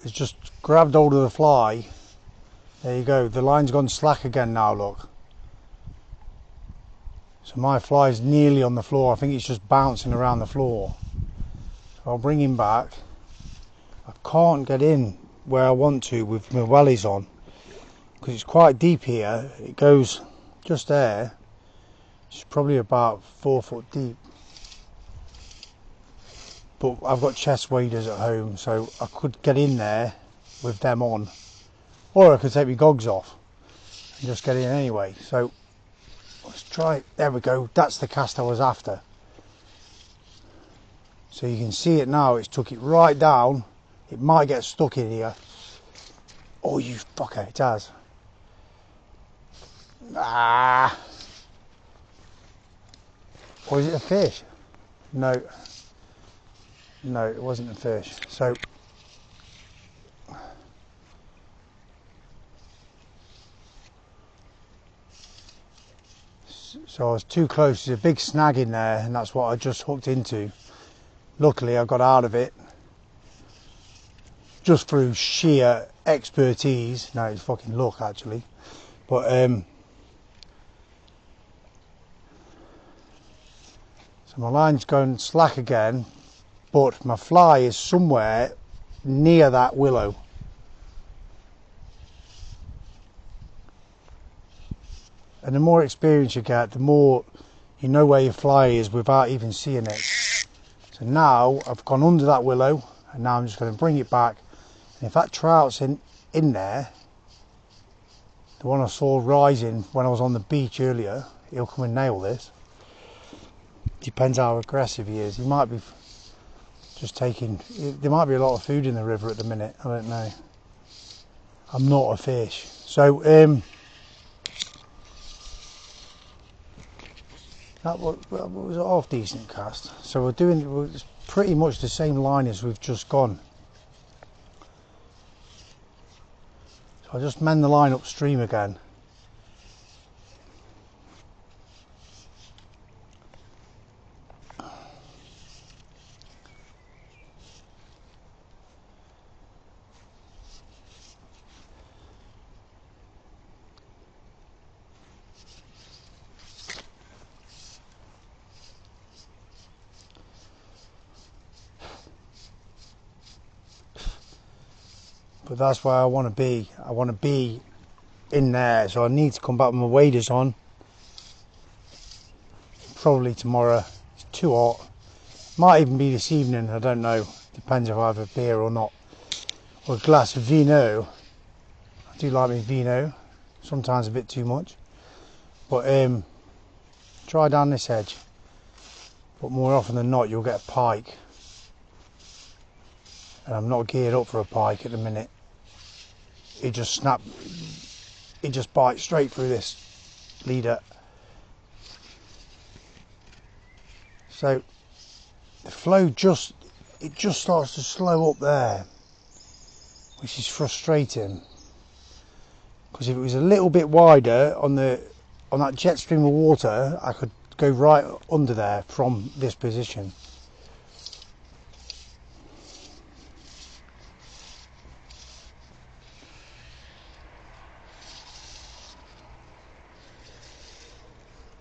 has just grabbed hold of the fly. There you go, the line's gone slack again now, look. So my fly's nearly on the floor. I think it's just bouncing around the floor. So I'll bring him back. I can't get in where I want to with my wellies on because it's quite deep here. It goes just there. It's probably about 4 foot deep. But I've got chest waders at home, so I could get in there with them on. Or I could take my gogs off and just get in anyway. So let's try it. There we go. That's the cast I was after. So you can see it now. It's took it right down. It might get stuck in here. Oh, you fucker. It has. Ah. Or is it a fish? No. No, it wasn't a fish. So I was too close. There's a big snag in there, and that's what I just hooked into. Luckily, I got out of it just through sheer expertise. No, it's fucking luck actually. But so my line's going slack again, but my fly is somewhere near that willow. And the more experience you get, the more you know where your fly is without even seeing it. So now I've gone under that willow, and now I'm just going to bring it back. And if that trout's in there, the one I saw rising when I was on the beach earlier, he'll come and nail this. Depends how aggressive he is. He might be just taking, there might be a lot of food in the river at the minute, I don't know. I'm not a fish. So that was a half decent cast. So it's pretty much the same line as we've just gone. So I'll just mend the line upstream again. But that's where I want to be. I want to be in there, so I need to come back with my waders on. Probably tomorrow. It's too hot. Might even be this evening, I don't know. Depends if I have a beer or not. Or a glass of vino. I do like my vino. Sometimes a bit too much. But try down this edge. But more often than not, you'll get a pike. And I'm not geared up for a pike at the minute. It just bites straight through this leader. So the flow just starts to slow up there, which is frustrating. Because if it was a little bit wider on that jet stream of water, I could go right under there from this position.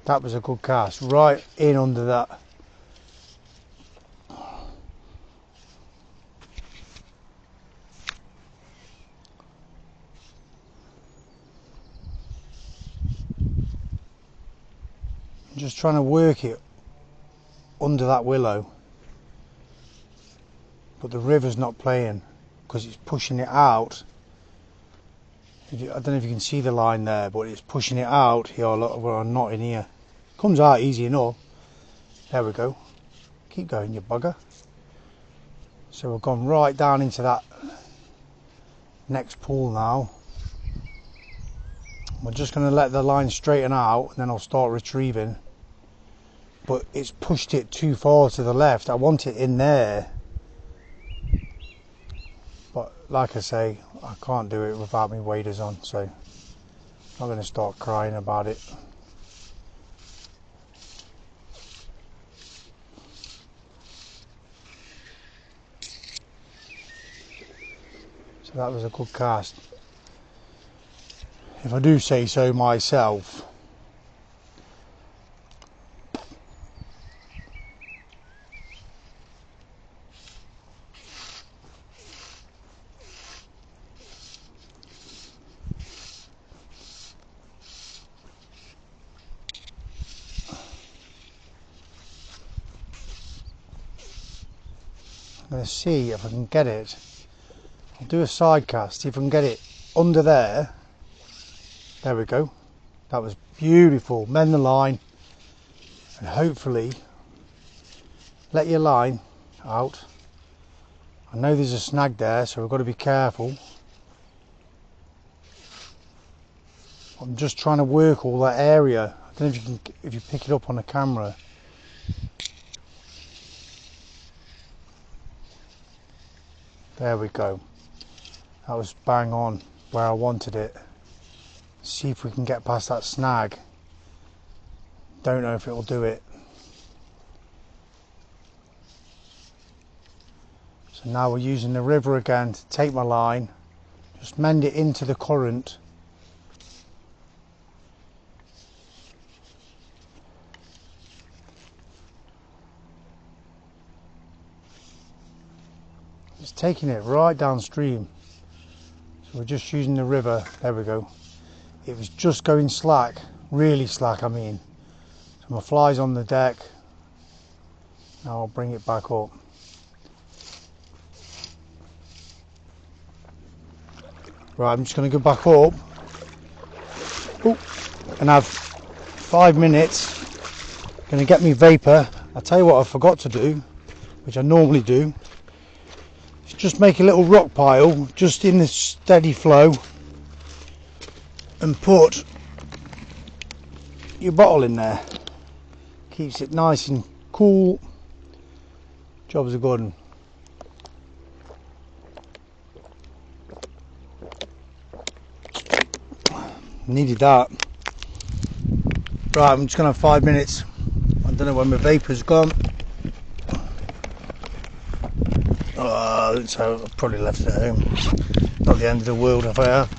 That was a good cast, right in under that. I'm just trying to work it under that willow, but the river's not playing because it's pushing it out. I don't know if you can see the line there, but it's pushing it out here. Look, where I'm not in here. Comes out easy enough. There we go. Keep going, you bugger. So we've gone right down into that next pool now. We're just going to let the line straighten out and then I'll start retrieving. But it's pushed it too far to the left. I want it in there. But like I say, I can't do it without my waders on, so I'm not going to start crying about it. So that was a good cast, if I do say so myself. I'm going to see if I can get it. I'll do a side cast, see if I can get it under there. There we go. That was beautiful. Mend the line and hopefully let your line out. I know there's a snag there, so we've got to be careful. I'm just trying to work all that area. I don't know if you pick it up on the camera. There we go. That was bang on where I wanted it. See if we can get past that snag. Don't know if it will do it. So now we're using the river again to take my line, just mend it into the current. It's taking it right downstream. So we're just using the river. There we go. It was just going slack, really slack I mean. So my fly's on the deck. Now I'll bring it back up. Right, I'm just going to go back up. Ooh, and have 5 minutes. Going to get me vapor. I'll tell you what I forgot to do, which I normally do. Is just make a little rock pile just in the steady flow and put your bottle in there. Keeps it nice and cool. Job's a good one. Needed that. Right, I'm just going to have 5 minutes. I don't know when my vapor's gone. So I've probably left it at home. Not the end of the world if I have.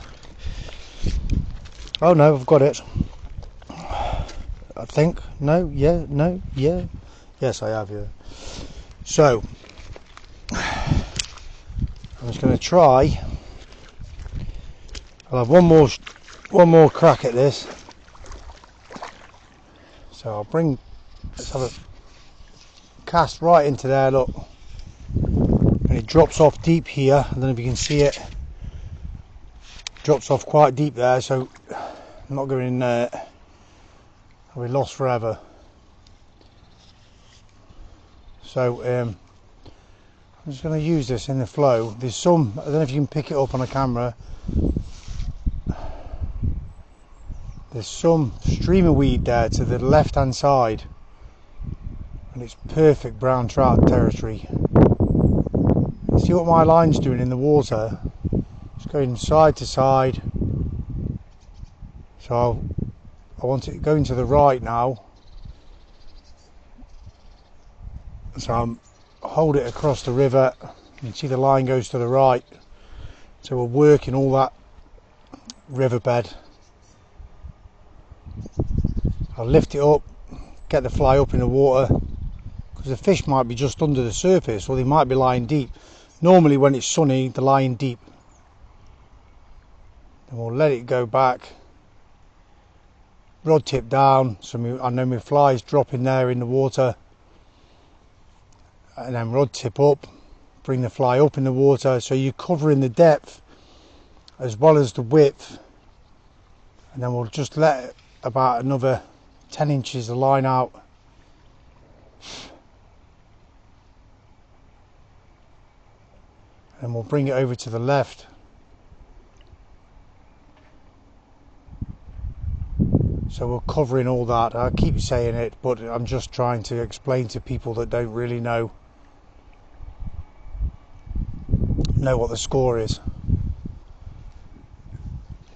Oh no, I've got it. I think. No, yeah, no, yeah. Yes, I have, yeah. So, I'm just going to try. I'll have one more crack at this. So let's have a cast right into there, look. And it drops off deep here. I don't know if you can see it. Drops off quite deep there, so I'm not going in there. I'll be lost forever. So I'm just going to use this in the flow. There's some, I don't know if you can pick it up on a camera. There's some streamer weed there to the left hand side. And it's perfect brown trout territory. See what my line's doing in the water. It's going side to side. So I want it going to the right now. So I'm hold it across the river. You can see the line goes to the right. So we're working all that riverbed. I'll lift it up, get the fly up in the water, because the fish might be just under the surface or they might be lying deep. Normally when it's sunny, they're lying deep. Then we'll let it go back, rod tip down, so I know my fly's dropping there in the water, and then rod tip up, bring the fly up in the water, so you're covering the depth as well as the width. And then we'll just let about another 10 inches of line out. And we'll bring it over to the left. So we're covering all that. I keep saying it, but I'm just trying to explain to people that don't really know what the score is.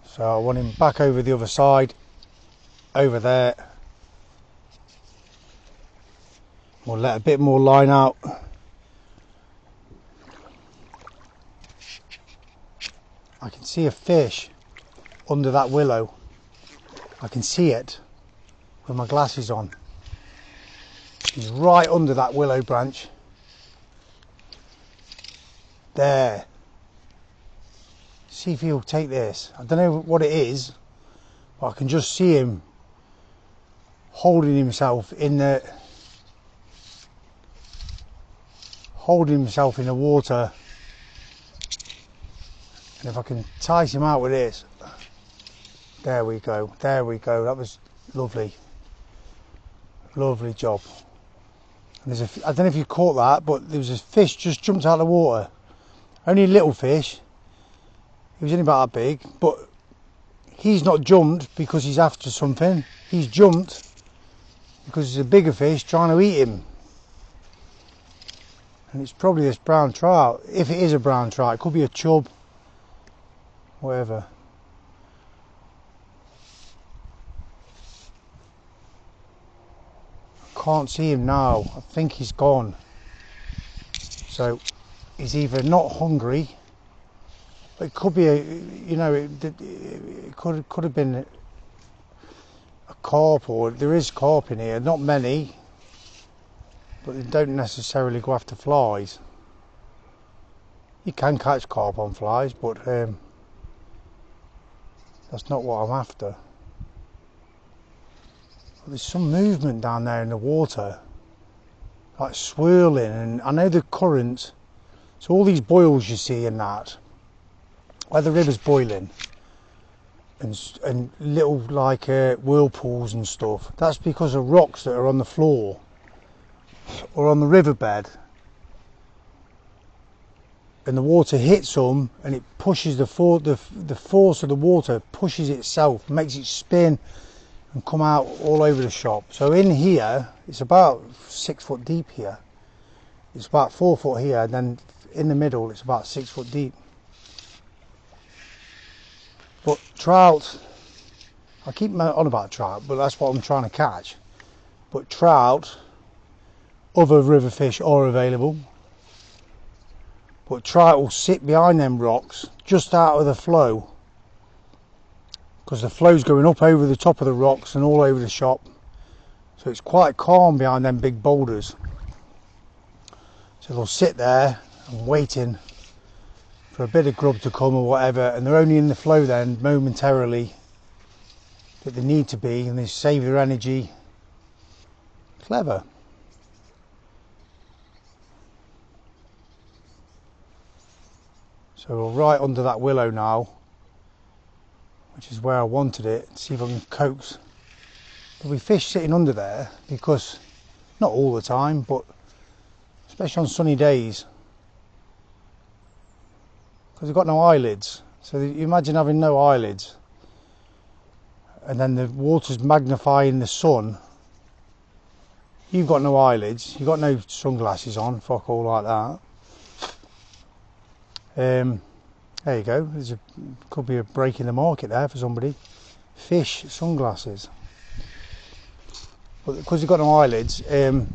So I want him back over the other side, over there. We'll let a bit more line out. I can see a fish under that willow. I can see it with my glasses on. He's right under that willow branch. There. See if he'll take this. I don't know what it is, but I can just see him holding himself in the water. And if I can tice him out with this, there we go, there we go. That was lovely, lovely job. And there's I don't know if you caught that, but there was a fish just jumped out of the water. Only a little fish. He was only about that big, but he's not jumped because he's after something. He's jumped because there's a bigger fish trying to eat him. And it's probably this brown trout. If it is a brown trout, it could be a chub, whatever. I can't see him now. I think he's gone. So he's either not hungry. It could be it could have been a carp, or there is carp in here. Not many, but they don't necessarily go after flies. You can catch carp on flies, but that's not what I'm after. But there's some movement down there in the water, like swirling, and I know the current. So all these boils you see in that, where the river's boiling, and little like whirlpools and stuff, that's because of rocks that are on the floor or on the riverbed, and the water hits them and it pushes the force of the water pushes itself, makes it spin and come out all over the shop. So in here it's about 6 foot deep here, it's about 4 foot here, and then in the middle it's about 6 foot deep. But trout, I keep on about trout, but that's what I'm trying to catch. But trout, other river fish are available. But trout will sit behind them rocks, just out of the flow, because the flow's going up over the top of the rocks and all over the shop. So it's quite calm behind them big boulders. So they'll sit there and waiting for a bit of grub to come or whatever, and they're only in the flow then momentarily that they need to be, and they save their energy. Clever. So we're right under that willow now, which is where I wanted it. See if I can coax. There'll be fish sitting under there, because not all the time, but especially on sunny days, because they've got no eyelids. So you imagine having no eyelids, and then the water's magnifying the sun. You've got no eyelids, you've got no sunglasses on, fuck all like that. There you go. Could be a break in the market there for somebody. Fish sunglasses. But because you've got no eyelids, they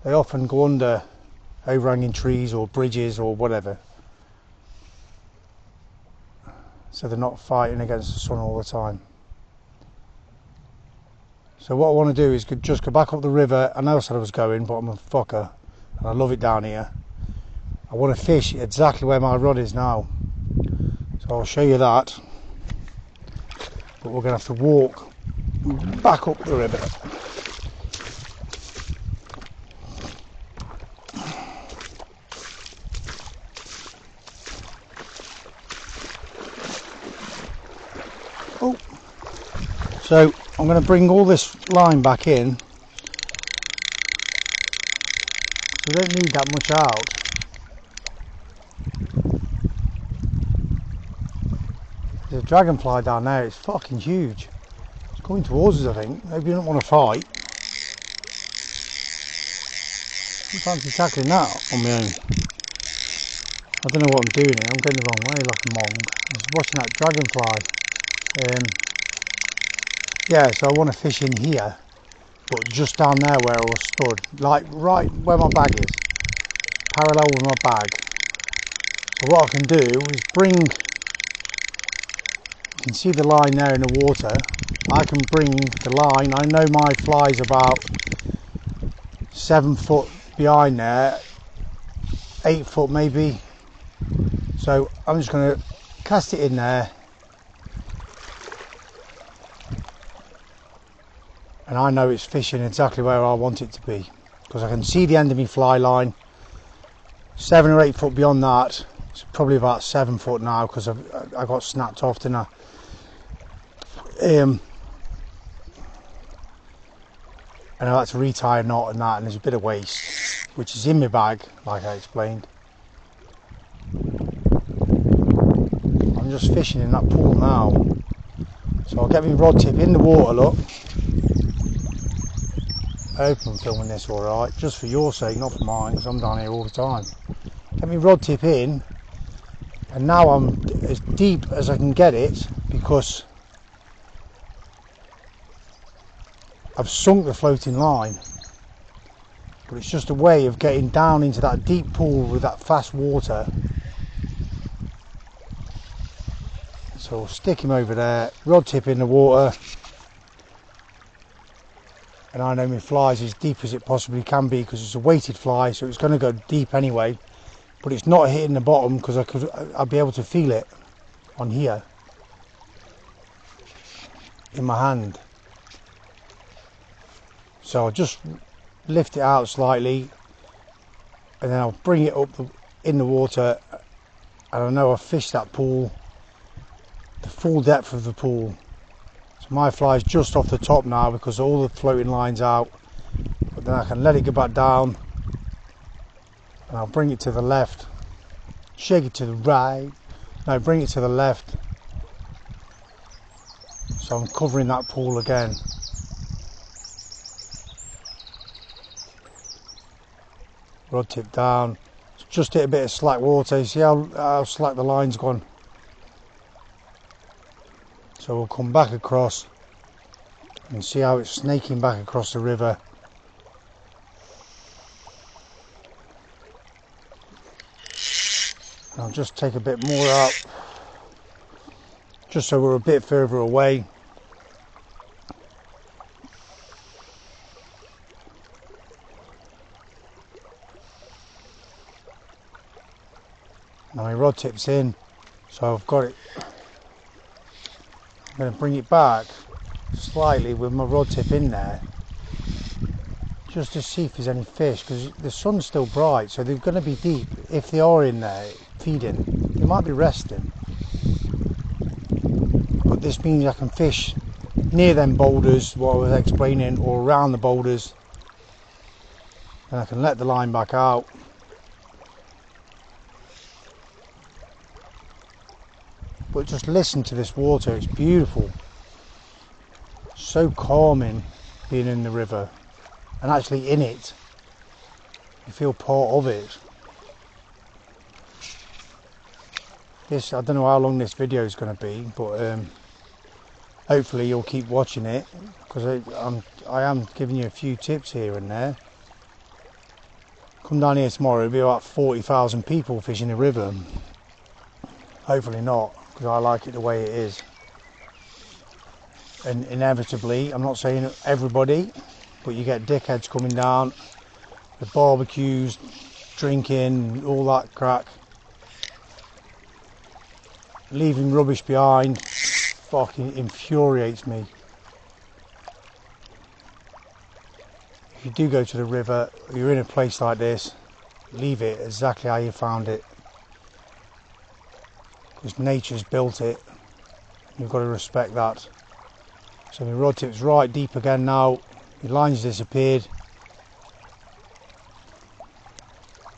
often go under overhanging trees or bridges or whatever, so they're not fighting against the sun all the time. So what I want to do is just go back up the river. I know I said I was going, but I'm a fucker and I love it down here. I want to fish exactly where my rod is now, so I'll show you that, but we're going to have to walk back up the river. Oh, so I'm going to bring all this line back in. We don't need that much out. There's a dragonfly down there, it's fucking huge. It's coming towards us, I think. Maybe you don't want to fight. I fancy tackling that on my own. I don't know what I'm doing here, I'm going the wrong way like a mong. I was watching that dragonfly. Yeah, so I want to fish in here, but just down there where I was stood, like right where my bag is, parallel with my bag. So what I can do is bring, you can see the line there in the water. I can bring the line, I know my fly's about 7 foot behind there, 8 foot maybe. So I'm just going to cast it in there. And I know it's fishing exactly where I want it to be, because I can see the end of my fly line. 7 or 8 foot beyond that, it's probably about 7 foot now, because I got snapped off, didn't I? And I had to retie a knot and that, and there's a bit of waste, which is in my bag, like I explained. I'm just fishing in that pool now. So I'll get my rod tip in the water, look. I hope I'm filming this alright, just for your sake, not for mine, because I'm down here all the time. Get my rod tip in, and now I'm as deep as I can get it, because I've sunk the floating line. But it's just a way of getting down into that deep pool with that fast water. So I'll stick him over there, rod tip in the water. And I know my fly's as deep as it possibly can be, because it's a weighted fly, so it's going to go deep anyway. But it's not hitting the bottom, because I'll be able to feel it on here in my hand. So I'll just lift it out slightly, and then I'll bring it up in the water, and I know I've fished that pool, the full depth of the pool. So my fly's just off the top now, because all the floating line's out. But then I can let it go back down, and I'll bring it to the left, shake it to the right, no, bring it to the left. So I'm covering that pool again. Rod tip down, just hit a bit of slack water. You see how slack the line's gone. So we'll come back across and see how it's snaking back across the river. And I'll just take a bit more out, just so we're a bit further away. Now my rod tip's in, so I've got it. I'm going to bring it back slightly with my rod tip in there, just to see if there's any fish, because the sun's still bright, so they're going to be deep. If they are in there feeding, they might be resting. But this means I can fish near them boulders, what I was explaining, or around the boulders, and I can let the line back out. But just listen to this water, it's beautiful. So calming being in the river, and actually in it. You feel part of it. This, I don't know how long this video is going to be, but hopefully you'll keep watching it, because I am giving you a few tips here and there. Come down here tomorrow, it'll be about 40,000 people fishing the river. Hopefully not, because I like it the way it is. And inevitably, I'm not saying everybody, but you get dickheads coming down with barbecues, drinking, all that crack, leaving rubbish behind. Fucking infuriates me. If you do go to the river, or you're in a place like this, leave it exactly how you found it, because nature's built it. You've got to respect that. So my rod tip's right deep again now. My line's disappeared.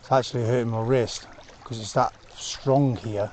It's actually hurting my wrist, because it's that strong here.